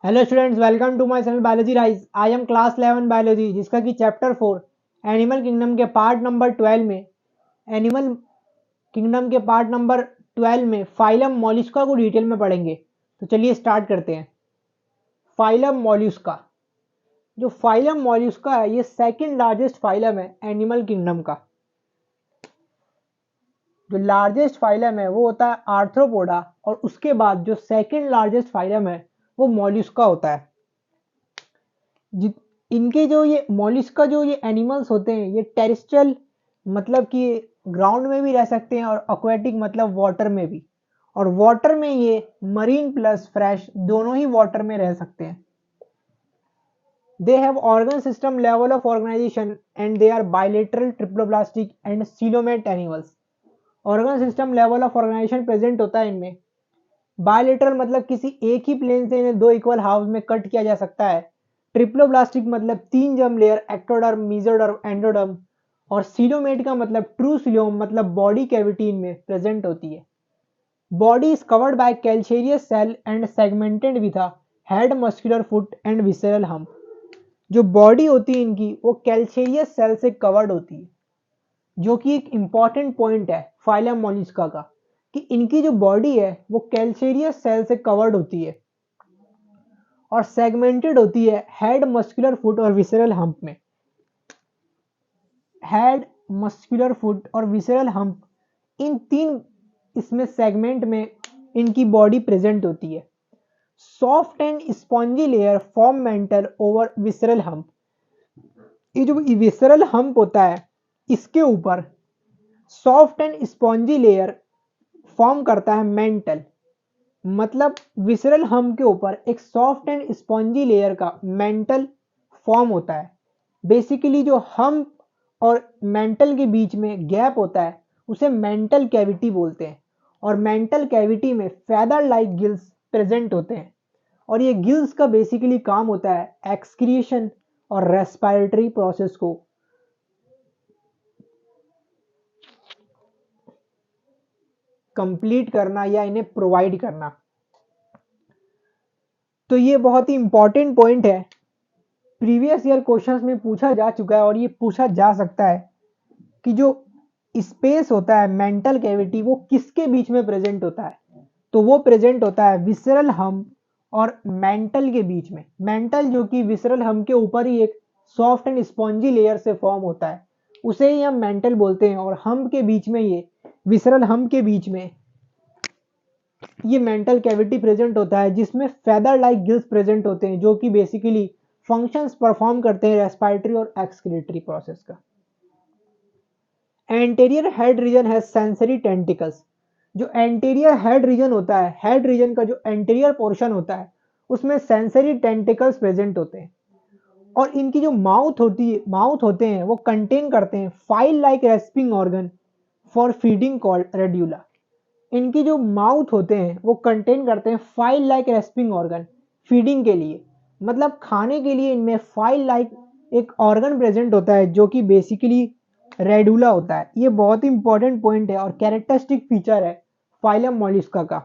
Hello students, welcome to my channel biology rise. I am class 11 biology, जिसका कि chapter 4 animal kingdom के part number 12 में animal kingdom के part number 12 में phylum मॉलिस्का को detail में पढ़ेंगे। तो चलिए स्टार्ट करते हैं। फाइलम मॉलिस्का। जो फाइलम मॉलिस्का है, ये सेकंड लार्जेस्ट फाइलम है एनिमल किंगडम का। जो लार्जेस्ट फाइलम है वो होता है आर्थ्रोपोडा, और उसके बाद जो सेकंड लार्जेस्ट फाइलम है वो मॉलिस्का होता है। इनके जो ये मॉलिस्का जो ये एनिमल्स होते हैं, ये टेरेस्ट्रियल मतलब कि ग्राउंड में भी रह सकते हैं, और एक्वेटिक मतलब वाटर में भी। और वाटर में ये मरीन प्लस फ्रेश दोनों ही वाटर में रह सकते हैं। They have organ system level of organisation and they are bilateral triploblastic and coelomate animals. Organ system level of organisation present होता है इनमें। बायलेटरल मतलब किसी एक ही प्लेन से इन्हें दो इक्वल हाफ्स में कट किया जा सकता है। ट्रिप्लोब्लास्टिक मतलब तीन germ layer, ectoderm, mesoderm, endoderm. और सीलोमेट का मतलब ट्रू सीलोम मतलब बॉडी कैविटी इनमें प्रेजेंट होती है। Body is covered by calcareous shell and segmented with a head, muscular foot and visceral hump. जो बॉडी होती है इनकी वो कैल्शियस सेल से कवर्ड होती है, जो कि एक इंपॉर्टेंट पॉइंट है फाइलम मॉलिस्का का, कि इनकी जो बॉडी है वो कैल्शियस सेल से कवर्ड होती है और सेगमेंटेड होती है हेड, मस्कुलर फुट और विसरल हम्प में। हेड, मस्कुलर फुट और विसरल हम्प, इन तीन इसमें सेगमेंट में इनकी बॉडी प्रेजेंट होती है। Soft and spongy layer form mental over visceral hump. ये जो विसरल हम्प होता है, इसके ऊपर soft and spongy layer form करता है मेंटल। मतलब विसरल हम्प के ऊपर एक सॉफ्ट एंड स्पॉन्जी लेयर का मेंटल फॉर्म होता है। बेसिकली जो हम्प और मेंटल के बीच में गैप होता है उसे मेंटल कैविटी बोलते हैं। और मेंटल कैविटी में फेदर लाइक गिल्स प्रेजेंट होते हैं। और ये गिल्स का बेसिकली काम होता है एक्सक्रिएशन और रेस्पिरेटरी प्रोसेस को कंप्लीट करना या इन्हें प्रोवाइड करना। तो ये बहुत ही इंपॉर्टेंट पॉइंट है, प्रीवियस ईयर क्वेश्चंस में पूछा जा चुका है और ये पूछा जा सकता है कि जो स्पेस होता है मेंटल कैविटी वो किसके बीच में प्रेजेंट होता है। तो वो प्रेजेंट होता है विसरल हम्प और मेंटल के बीच में। मेंटल जो कि विसरल हम्प के ऊपर ही एक सॉफ्ट एंड स्पॉन्जी लेयर से फॉर्म होता है, उसे ही हम मेंटल बोलते हैं। और हम्प के बीच में, ये विसरल हम्प के बीच में ये मेंटल कैविटी प्रेजेंट होता है, जिसमें फेदर लाइक गिल्स प्रेजेंट होते हैं, जो कि बेसिकली फंक्शंस परफॉर्म करते हैं रेस्पिरेटरी और एक्सक्रीटरी प्रोसेस का। एंटीरियर हेड रीजन है सेंसरी टेंटिकल्स। जो एंटीरियर हेड रीजन होता है, हेड रीजन का जो एंटीरियर पोर्शन होता है, उसमें सेंसरी टेंटिकल्स प्रेजेंट होते हैं। और इनकी जो माउथ होते हैं वो कंटेन करते हैं file like respiring organ for feeding called radula. इनकी जो माउथ होते हैं वो कंटेन करते हैं file like respiring organ feeding के लिए। मतलब खाने के लिए इनमें फाइल लाइक एक ऑर्गन प्रेजेंट होता है, जो कि बेसिकली रेडुला होता है। ये बहुत ही इंपॉर्टेंट पॉइंट है और कैरेक्टरिस्टिक फीचर है फाइलम मॉलिस्का का,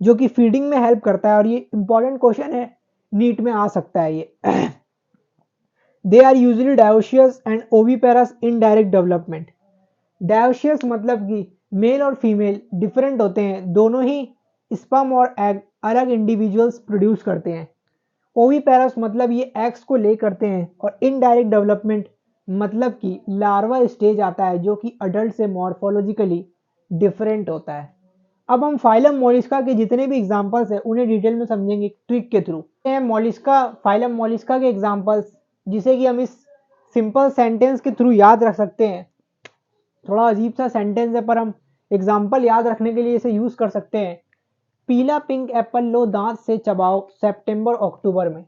जो कि फीडिंग में हेल्प करता है। और ये इंपॉर्टेंट क्वेश्चन है, नीट में आ सकता है ये। They are usually dioecious and oviparous in direct development. Dioecious मतलब कि मेल और फीमेल डिफरेंट होते हैं, दोनों ही स्पर्म और एग अलग इंडिविजुअल्स प्रोड्यूस करते हैं। ओवीपेरस मतलब ये एग्स को ले करते हैं। और इनडायरेक्ट डेवलपमेंट मतलब कि लार्वा स्टेज आता है, जो कि अडल्ट से मॉर्फोलॉजिकली डिफरेंट होता है। अब हम फाइलम मोलिस्का के जितने भी एग्जांपल्स हैं उन्हें डिटेल में समझेंगे ट्रिक के थ्रू। मोलिस्का, फाइलम मोलिस्का के एग्जांपल्स, जिसे कि हम इस सिंपल सेंटेंस के थ्रू याद रख सकते हैं। थोड़ा अजीब सा सेंटेंस है, पर हम एग्जाम्पल याद रखने के लिए इसे यूज कर सकते हैं। पीला पिंक एप्पल लो दांत से चबाओ सितंबर अक्टूबर में।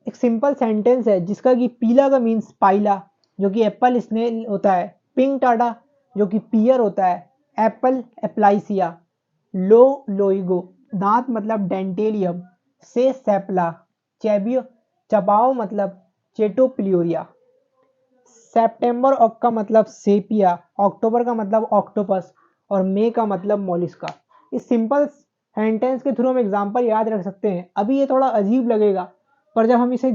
एक सिंपल सेंटेंस है जिसका कि पीला का मीन्स पाइला, जो कि एप्पल स्नेल होता है। पिंक टाटा जो कि पियर होता है। एप्पल एप्लाइसिया। लो लोइगो, दांत मतलब डेंटेलियम। से सेपला। चेबियो, चबाओ मतलब चेटोप्लियोरिया। सितंबर का मतलब सेपिया, अक्टूबर का मतलब ऑक्टोपस और मई का मतलब मोलिस्का। इस सिंपल सेंटेंस के थ्रू हम एग्जाम्पल याद रख सकते हैं। अभी ये थोड़ा अजीब लगेगा, पर जब हम इसे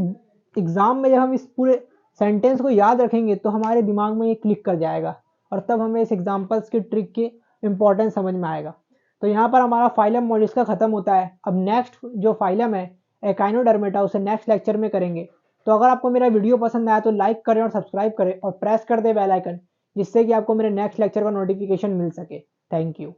एग्जाम में जब हम इस पूरे सेंटेंस को याद रखेंगे तो हमारे दिमाग में ये क्लिक कर जाएगा और तब हमें इस एग्जाम्पल्स की ट्रिक की इंपॉर्टेंस समझ में आएगा। तो यहाँ पर हमारा फाइलम मोलिस्का खत्म होता है। अब नेक्स्ट जो फाइलम है एकाइनोडर्मेटा, उसे नेक्स्ट लेक्चर में करेंगे। तो अगर आपको मेरा वीडियो पसंद आया तो लाइक करें और सब्सक्राइब करें और प्रेस कर दे बेल आइकन, जिससे कि आपको मेरे नेक्स्ट लेक्चर का नोटिफिकेशन मिल सके। Thank you.